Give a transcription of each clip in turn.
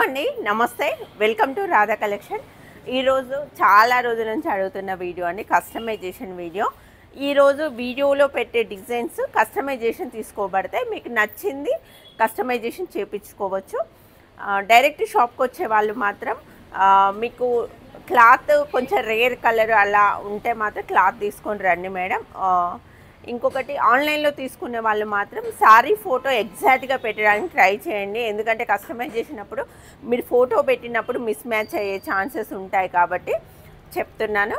అండి నమస్తే welcome to Radha collection. ఈరోజు చాలా రోజుల నుంచి అడుగుతున్న వీడియో అండి, కస్టమైజేషన్ వీడియో. ఈరోజు వీడియోలో పెట్టే డిజైన్స్ కస్టమైజేషన్ తీసుకోబడతాయి. మీకు నచ్చింది కస్టమైజేషన్ చేయించుకోవచ్చు. డైరెక్ట్ షాప్కి వచ్చే వాళ్ళు మాత్రం మీకు క్లాత్ కొంచెం రేర్ కలర్ అలా ఉంటే మాత్రం క్లాత్ తీసుకొని రండి మేడం. ఇంకొకటి ఆన్లైన్లో తీసుకునే వాళ్ళు మాత్రం సారీ ఫోటో ఎగ్జాక్ట్గా పెట్టడానికి ట్రై చేయండి. ఎందుకంటే కస్టమైజ్ చేసినప్పుడు మీరు ఫోటో పెట్టినప్పుడు మిస్ మ్యాచ్ అయ్యే ఛాన్సెస్ ఉంటాయి కాబట్టి చెప్తున్నాను.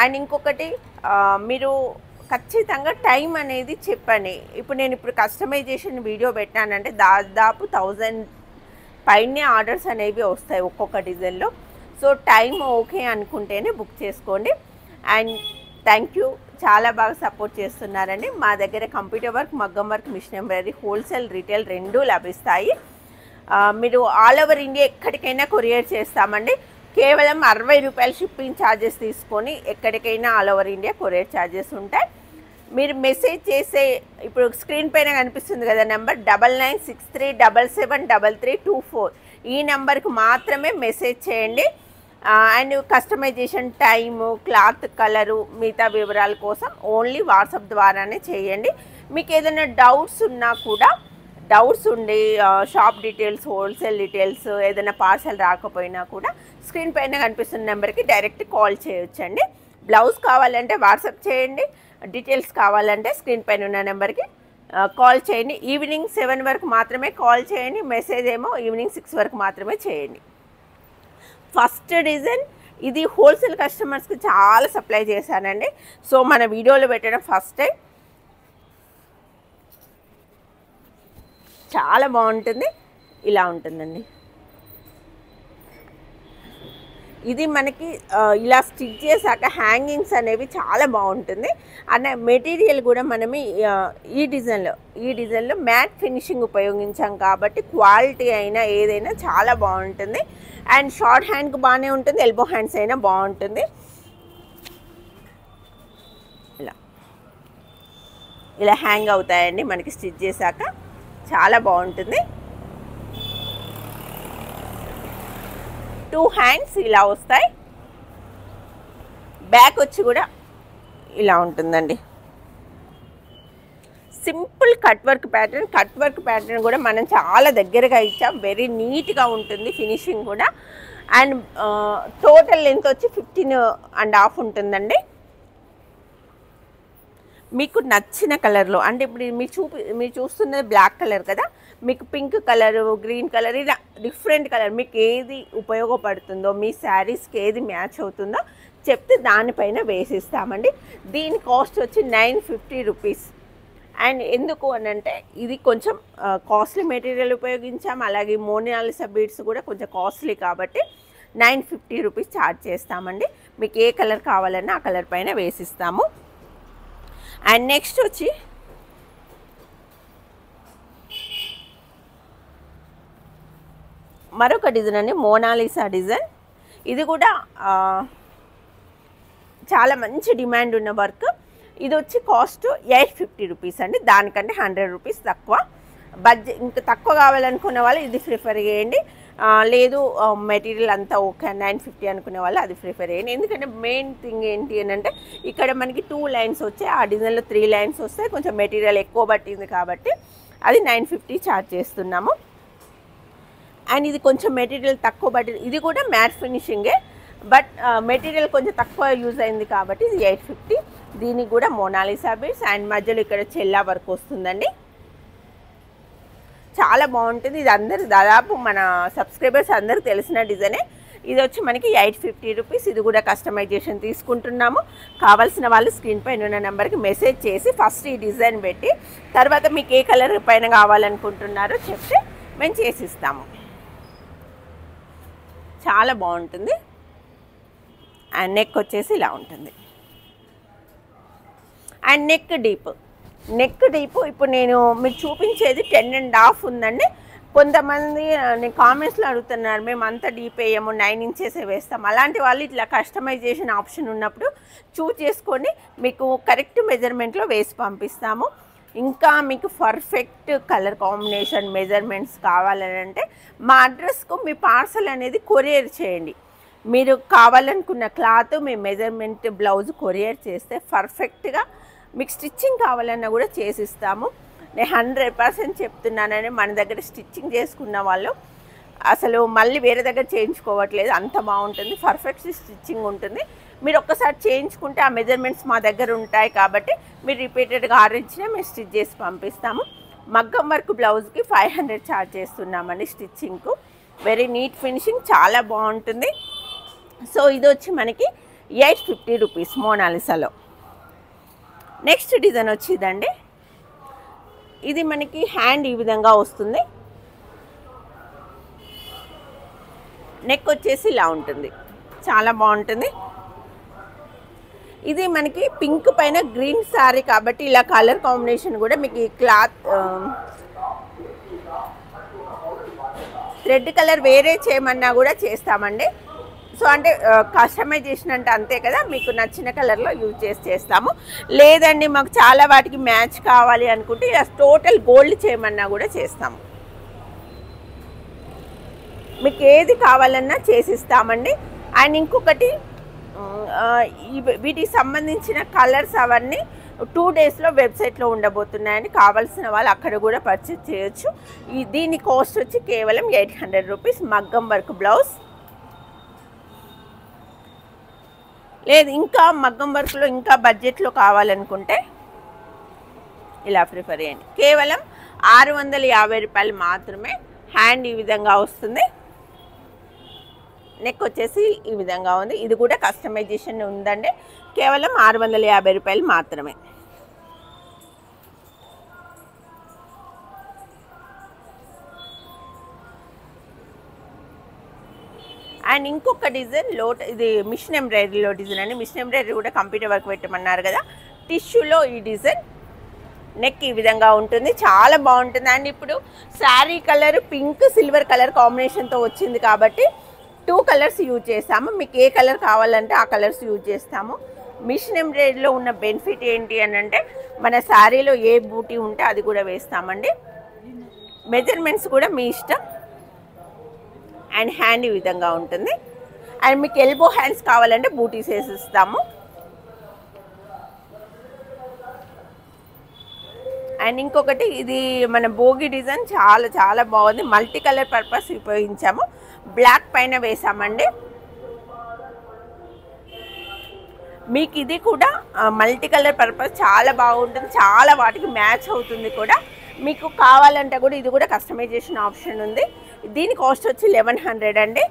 అండ్ ఇంకొకటి మీరు ఖచ్చితంగా టైం అనేది చెప్పండి. ఇప్పుడు కస్టమైజేషన్ వీడియో పెట్టానంటే దాదాపు 1000 పైనే ఆర్డర్స్ అనేవి వస్తాయి ఒక్కొక్క డిజైన్లో. సో టైం ఓకే అనుకుంటేనే బుక్ చేసుకోండి. అండ్ థ్యాంక్ యూ, చాలా బాగా సపోర్ట్ చేస్తున్నారండి. మా దగ్గర కంప్యూటర్ వర్క్, మగ్గం work, machine embroidery, wholesale, retail రెండూ లభిస్తాయి. మీరు ఆల్ ఓవర్ ఇండియా ఎక్కడికైనా కొరియర్ చేస్తామండి. కేవలం 60 రూపాయలు షిప్పింగ్ ఛార్జెస్ తీసుకొని ఎక్కడికైనా all over India courier charges ఉంటాయి. మీరు మెసేజ్ చేసే ఇప్పుడు స్క్రీన్ పైన కనిపిస్తుంది కదా నెంబర్ 9963773324, ఈ నెంబర్కి మాత్రమే మెసేజ్ చేయండి. And customization time, cloth colour, మిగతా వివరాల కోసం ఓన్లీ వాట్సాప్ ద్వారానే చేయండి. మీకు ఏదైనా డౌట్స్ ఉన్నా కూడా, డౌట్స్ ఉండి షాప్ డీటెయిల్స్, హోల్సేల్ డీటెయిల్స్, ఏదైనా పార్సల్ రాకపోయినా కూడా స్క్రీన్ పైన కనిపిస్తున్న నెంబర్కి డైరెక్ట్ కాల్ చేయొచ్చండి. బ్లౌజ్ కావాలంటే వాట్సాప్ చేయండి, డీటెయిల్స్ కావాలంటే స్క్రీన్ పైన ఉన్న నెంబర్కి కాల్ చేయండి. ఈవినింగ్ 7 వరకు మాత్రమే కాల్ చేయండి, మెసేజ్ ఏమో ఈవినింగ్ 6 వరకు మాత్రమే చేయండి. ఫస్ట్ డిజైన్ ఇది హోల్సేల్ కస్టమర్స్కి చాలా సప్లై చేశానండి. సో మన వీడియోలో పెట్టడం ఫస్ట్ టైం. చాలా బాగుంటుంది, ఇలా ఉంటుందండి. ఇది మనకి ఇలా స్టిచ్ చేశాక హ్యాంగింగ్స్ అనేవి చాలా బాగుంటుంది. అన్న మెటీరియల్ కూడా మనం ఈ డిజైన్లో మ్యాట్ ఫినిషింగ్ ఉపయోగించాం కాబట్టి క్వాలిటీ అయినా ఏదైనా చాలా బాగుంటుంది. అండ్ షార్ట్ హ్యాండ్కి బాగానే ఉంటుంది, ఎల్బో హ్యాండ్స్ అయినా బాగుంటుంది. ఇలా హ్యాంగ్ అవుతాయండి మనకి స్టిచ్ చేశాక, చాలా బాగుంటుంది. 2 హ్యాండ్స్ ఇలా వస్తాయి, బ్యాక్ వచ్చి కూడా ఇలా ఉంటుందండి. సింపుల్ కట్ వర్క్ ప్యాటర్న్ కూడా మనం చాలా దగ్గరగా ఇచ్చాం. వెరీ నీట్గా ఉంటుంది ఫినిషింగ్ కూడా. అండ్ టోటల్ లెంత్ వచ్చి 15.5 ఉంటుందండి. మీకు నచ్చిన కలర్లో, అంటే ఇప్పుడు మీరు చూస్తున్నది బ్లాక్ కలర్ కదా, మీకు పింక్ కలరు, గ్రీన్ కలర్, ఇలా డిఫరెంట్ కలర్ మీకు ఏది ఉపయోగపడుతుందో, మీ శారీస్కి ఏది మ్యాచ్ అవుతుందో చెప్తే దానిపైన వేసిస్తామండి. దీని కాస్ట్ వచ్చి 950 రూపీస్. అండ్ ఎందుకు అని అంటే ఇది కొంచెం కాస్ట్లీ మెటీరియల్ ఉపయోగించాము. అలాగే మోనాలిసా బీడ్స్ కూడా కొంచెం కాస్ట్లీ కాబట్టి 950 రూపీస్ ఛార్జ్ చేస్తామండి. మీకు ఏ కలర్ కావాలన్నా ఆ కలర్ పైన వేసిస్తాము. అండ్ నెక్స్ట్ వచ్చి మరొక డిజైన్ అండి, మోనాలిసా డిజైన్. ఇది కూడా చాలా మంచి డిమాండ్ ఉన్న వర్క్. ఇది వచ్చి కాస్ట్ 850 రూపీస్ అండి. దానికంటే 100 రూపీస్ తక్కువ. బడ్జెట్ ఇంకా తక్కువ కావాలనుకునే వాళ్ళు ఇది ప్రిఫర్ చేయండి. లేదు మెటీరియల్ అంతా ఓకే 950 అనుకునే వాళ్ళు అది ప్రిఫర్ చేయండి. ఎందుకంటే మెయిన్ థింగ్ ఏంటి అని అంటే ఇక్కడ మనకి 2 లైన్స్ వచ్చాయి, ఆ డిజైన్లో 3 లైన్స్ వస్తాయి. కొంచెం మెటీరియల్ ఎక్కువ పట్టింది కాబట్టి అది 950 ఛార్జ్ చేస్తున్నాము. అండ్ ఇది కొంచెం మెటీరియల్ తక్కువ పట్టింది, ఇది కూడా మ్యాట్ ఫినిషింగే, బట్ మెటీరియల్ కొంచెం తక్కువ యూజ్ అయింది కాబట్టి ఇది 850. దీనికి కూడా మోనాలిసా బీడ్స్ అండ్ మధ్యలో ఇక్కడ చెల్లా వర్క్ వస్తుందండి. చాలా బాగుంటుంది. ఇది దాదాపు మన సబ్స్క్రైబర్స్ అందరికి తెలిసిన డిజైనే. ఇది వచ్చి మనకి 850 రూపీస్. ఇది కూడా కస్టమైజేషన్ తీసుకుంటున్నాము. కావాల్సిన వాళ్ళు స్క్రీన్ పైన ఉన్న నెంబర్కి మెసేజ్ చేసి ఫస్ట్ ఈ డిజైన్ పెట్టి తర్వాత మీకు ఏ కలర్ పైన కావాలనుకుంటున్నారో చెప్తే మేము చేసిస్తాము. చాలా బాగుంటుంది. అండ్ నెక్ వచ్చేసి ఇలా ఉంటుంది. అండ్ నెక్ డీప్ ఇప్పుడు మీరు చూపించేది 10.5 ఉందండి. కొంతమంది నేను కామెంట్స్లో అడుగుతున్నారు, మేము అంత డీప్ వేయము 9 ఇంచెస్ వేస్తాం. అలాంటి వాళ్ళు ఇట్లా కస్టమైజేషన్ ఆప్షన్ ఉన్నప్పుడు చూస్ చేసుకొని మీకు కరెక్ట్ మెజర్మెంట్లో వేసి పంపిస్తాము. ఇంకా మీకు పర్ఫెక్ట్ కలర్ కాంబినేషన్ మెజర్మెంట్స్ కావాలని అంటే మా అడ్రస్కు మీ పార్సల్ అనేది కొరియర్ చేయండి. మీరు కావాలనుకున్న క్లాత్ మీ మెజర్మెంట్ బ్లౌజ్ కొరియర్ చేస్తే పర్ఫెక్ట్గా మీకు స్టిచ్చింగ్ కావాలన్నా కూడా చేసిస్తాము. నేను 100% చెప్తున్నానని, మన దగ్గర స్టిచ్చింగ్ చేసుకున్న వాళ్ళు అసలు మళ్ళీ వేరే దగ్గర చేయించుకోవట్లేదు. అంత బాగుంటుంది, పర్ఫెక్ట్ స్టిచ్చింగ్ ఉంటుంది. మీరు ఒక్కసారి చేయించుకుంటే ఆ మెజర్మెంట్స్ మా దగ్గర ఉంటాయి కాబట్టి మీరు రిపీటెడ్గా ఆర్డర్ ఇచ్చినా మేము స్టిచ్ చేసి పంపిస్తాము. మగ్గం వర్క్ బ్లౌజ్కి 500 ఛార్జ్ చేస్తున్నామండి స్టిచ్చింగ్కు. వెరీ నీట్ ఫినిషింగ్, చాలా బాగుంటుంది. సో ఇది వచ్చి మనకి 850 రూపీస్ మోనాలిసాలో. నెక్స్ట్ డిజైన్ వచ్చిందండి, ఇది మనకి హ్యాండ్ ఈ విధంగా వస్తుంది. నెక్ వచ్చేసి ఇలా ఉంటుంది, చాలా బాగుంటుంది. ఇది మనకి పింక్ పైన గ్రీన్ శారీ కాబట్టి ఇలా కలర్ కాంబినేషన్ కూడా మీకు ఈ క్లాత్ థ్రెడ్ కలర్ వేరే చేయమన్నా కూడా చేస్తామండి. సో అంటే కస్టమైజేషన్ అంటే అంతే కదా, మీకు నచ్చిన కలర్లో యూజ్ చేస్తాము. లేదండి మాకు చాలా వాటికి మ్యాచ్ కావాలి అనుకుంటే ఇలా టోటల్ గోల్డ్ చేయమన్నా కూడా చేస్తాము. మీకు ఏది కావాలన్నా చేసిస్తామండి. అండ్ ఇంకొకటి వీటికి సంబంధించిన కలర్స్ అవన్నీ 2 డేస్లో వెబ్సైట్లో ఉండబోతున్నాయని, కావాల్సిన వాళ్ళు అక్కడ కూడా పర్చేజ్ చేయొచ్చు. దీని కాస్ట్ వచ్చి కేవలం 800 రూపీస్ మగ్గం వర్క్ బ్లౌజ్. లేదు ఇంకా మగ్గం వర్క్లో ఇంకా బడ్జెట్లో కావాలనుకుంటే ఇలా ప్రిఫర్ చేయండి. కేవలం 650 రూపాయలు మాత్రమే. హ్యాండ్ ఈ విధంగా వస్తుంది, నెక్ వచ్చేసి ఈ విధంగా ఉంది. ఇది కూడా కస్టమైజేషన్ ఉందండి. కేవలం 650 రూపాయలు మాత్రమే. అండ్ ఇంకొక డిజైన్ ఇది మిషన్ ఎంబ్రాయిడరీలో డిజైన్ అండి. మిషన్ ఎంబ్రాయిడరీ కూడా కంప్యూటర్ వర్క్ పెట్టమన్నారు కదా, టిష్యూలో ఈ డిజైన్. నెక్ ఈ విధంగా ఉంటుంది, చాలా బాగుంటుంది. అండ్ ఇప్పుడు sari colour pink silver colour కాంబినేషన్తో వచ్చింది కాబట్టి 2 కలర్స్ యూజ్ చేస్తాము. మీకు ఏ కలర్ కావాలంటే ఆ కలర్స్ యూజ్ చేస్తాము. మిషన్ ఎంబ్రాయిడరీలో ఉన్న బెనిఫిట్ ఏంటి అని అంటే మన శారీలో ఏ బూటీ ఉంటే అది కూడా వేస్తామండి. మెజర్మెంట్స్ కూడా మీ ఇష్టం. అండ్ హ్యాండ్ ఈ విధంగా ఉంటుంది. అండ్ మీకు ఎల్బో హ్యాండ్స్ కావాలంటే బూటీస్ వేసిస్తాము. అండ్ ఇంకొకటి ఇది మన భోగి డిజైన్, చాలా చాలా బాగుంది. మల్టీ కలర్ పర్పస్ ఉపయోగించాము, బ్లాక్ పైన వేసామండి. మీకు ఇది కూడా మల్టీ కలర్ పర్పస్ చాలా బాగుంటుంది, చాలా వాటికి మ్యాచ్ అవుతుంది కూడా. మీకు కావాలంటే కూడా ఇది కూడా కస్టమైజేషన్ ఆప్షన్ ఉంది. దీని కాస్ట్ వచ్చి 1100 అండి.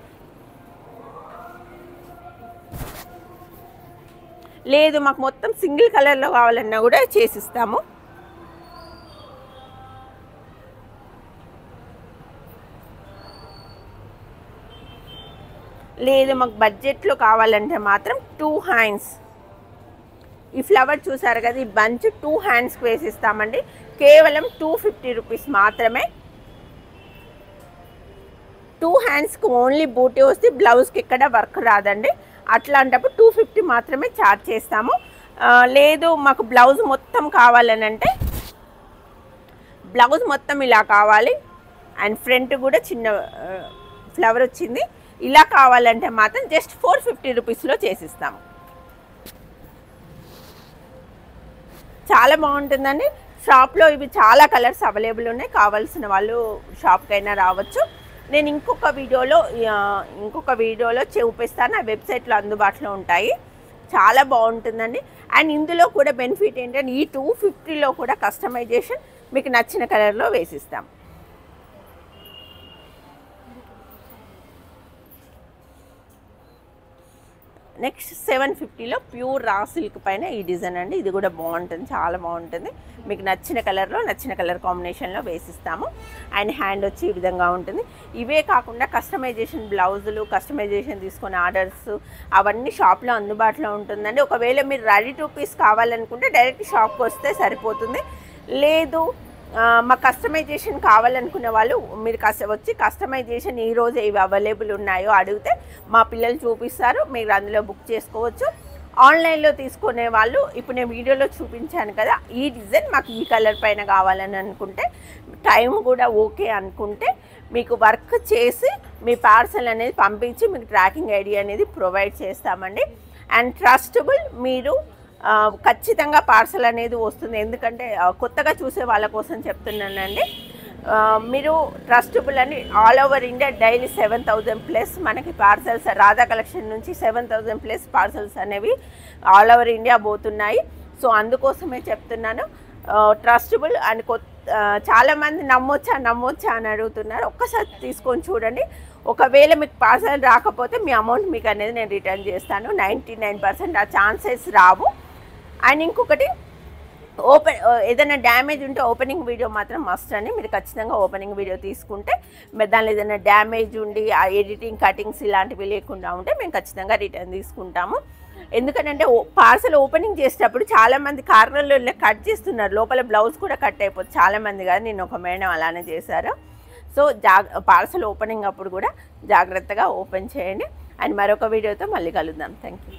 లేదు మాకు మొత్తం సింగిల్ కలర్లో కావాలన్నా కూడా చేసిస్తాము. లేదు మాకు బడ్జెట్లో కావాలంటే మాత్రం 2 హ్యాండ్స్, ఈ ఫ్లవర్ చూసారు కదా, ఈ బంచ్ 2 హ్యాండ్స్కి వేసిస్తామండి. కేవలం 250 రూపీస్ మాత్రమే. 2 హ్యాండ్స్కి ఓన్లీ బూటీ వస్తే బ్లౌజ్కి ఎక్కడ వర్క్ రాదండి. అట్లాంటప్పుడు 250 మాత్రమే ఛార్జ్ చేస్తాము. లేదు మాకు బ్లౌజ్ మొత్తం కావాలని అంటే బ్లౌజ్ మొత్తం ఇలా కావాలి అండ్ ఫ్రంట్ కూడా చిన్న ఫ్లవర్ వచ్చింది, ఇలా కావాలంటే మాత్రం జస్ట్ 450 రూపీస్లో చేసిస్తాము. చాలా బాగుంటుందండి. షాప్లో ఇవి చాలా కలర్స్ అవైలబుల్ ఉన్నాయి, కావాల్సిన వాళ్ళు షాప్కైనా రావచ్చు. నేను ఇంకొక వీడియోలో చూపిస్తాను, ఆ వెబ్సైట్లో అందుబాటులో ఉంటాయి. చాలా బాగుంటుందండి. అండ్ ఇందులో కూడా బెనిఫిట్ ఏంటంటే ఈ 250లో కూడా కస్టమైజేషన్ మీకు నచ్చిన కలర్లో వేసిస్తాం. నెక్స్ట్ 750లో ప్యూర్ రా సిల్క్ పైన ఈ డిజైన్ అండి. ఇది కూడా బాగుంటుంది, చాలా బాగుంటుంది. మీకు నచ్చిన కలర్లో నచ్చిన కలర్ కాంబినేషన్లో వేసిస్తాము. అండ్ హ్యాండ్ వచ్చి ఈ విధంగా ఉంటుంది. ఇవే కాకుండా కస్టమైజేషన్ బ్లౌజులు, కస్టమైజేషన్ తీసుకునే ఆర్డర్స్ అవన్నీ షాప్లో అందుబాటులో ఉంటుందండి. ఒకవేళ మీరు రెడీ టు పీస్ కావాలనుకుంటే డైరెక్ట్ షాప్కి వస్తే సరిపోతుంది. లేదు మా కస్టమైజేషన్ కావాలనుకునే వాళ్ళు మీరు వచ్చి కస్టమైజేషన్ ఈరోజు ఏవి అవైలబుల్ ఉన్నాయో అడిగితే మా పిల్లలు చూపిస్తారు, మీరు అందులో బుక్ చేసుకోవచ్చు. ఆన్లైన్లో తీసుకునే వాళ్ళు ఇప్పుడు నేను వీడియోలో చూపించాను కదా, ఈ డిజైన్ మాకు ఈ కలర్ పైన కావాలని అనుకుంటే, టైం కూడా ఓకే అనుకుంటే మీకు వర్క్ చేసి మీ పార్సల్ అనేది పంపించి మీకు ట్రాకింగ్ ఐడి అనేది ప్రొవైడ్ చేస్తామండి. అండ్ ట్రస్టబుల్, మీరు ఖచ్చితంగా పార్సల్ అనేది వస్తుంది. ఎందుకంటే కొత్తగా చూసే వాళ్ళ కోసం చెప్తున్నానండి. మీరు ట్రస్టబుల్ అని ఆల్ ఓవర్ ఇండియా డైలీ 7,000+ మనకి పార్సల్స్ రాధా కలెక్షన్ నుంచి 7,000+ పార్సల్స్ అనేవి ఆల్ ఓవర్ ఇండియా పోతున్నాయి. సో అందుకోసమే చెప్తున్నాను, ట్రస్టబుల్ అండ్ చాలామంది నమ్మొచ్చా అని అడుగుతున్నారు. ఒక్కసారి తీసుకొని చూడండి. ఒకవేళ మీకు పార్సల్ రాకపోతే మీ అమౌంట్ మీకు అనేది నేను రిటర్న్ చేస్తాను. 99% ఆ ఛాన్సెస్ రావు. అండ్ ఇంకొకటి, ఏదైనా డ్యామేజ్ ఉంటే ఓపెనింగ్ వీడియో మాత్రం మస్ట్ అండి. మీరు ఖచ్చితంగా ఓపెనింగ్ వీడియో తీసుకుంటే దానిలో ఏదైనా డ్యామేజ్ ఉండి ఆ ఎడిటింగ్ కటింగ్స్ ఇలాంటివి లేకుండా ఉంటే మేము ఖచ్చితంగా రిటర్న్ తీసుకుంటాము. ఎందుకంటే పార్సల్ ఓపెనింగ్ చేసేటప్పుడు చాలామంది కార్నర్లో కట్ చేస్తున్నారు, లోపల బ్లౌజ్ కూడా కట్ అయిపోతుంది చాలామంది. కానీ నేను ఒక మేడం అలానే చేశారు. సో పార్సల్ ఓపెనింగ్ అప్పుడు కూడా జాగ్రత్తగా ఓపెన్ చేయండి. అండ్ మరొక వీడియోతో మళ్ళీ కలుద్దాం. Thank you.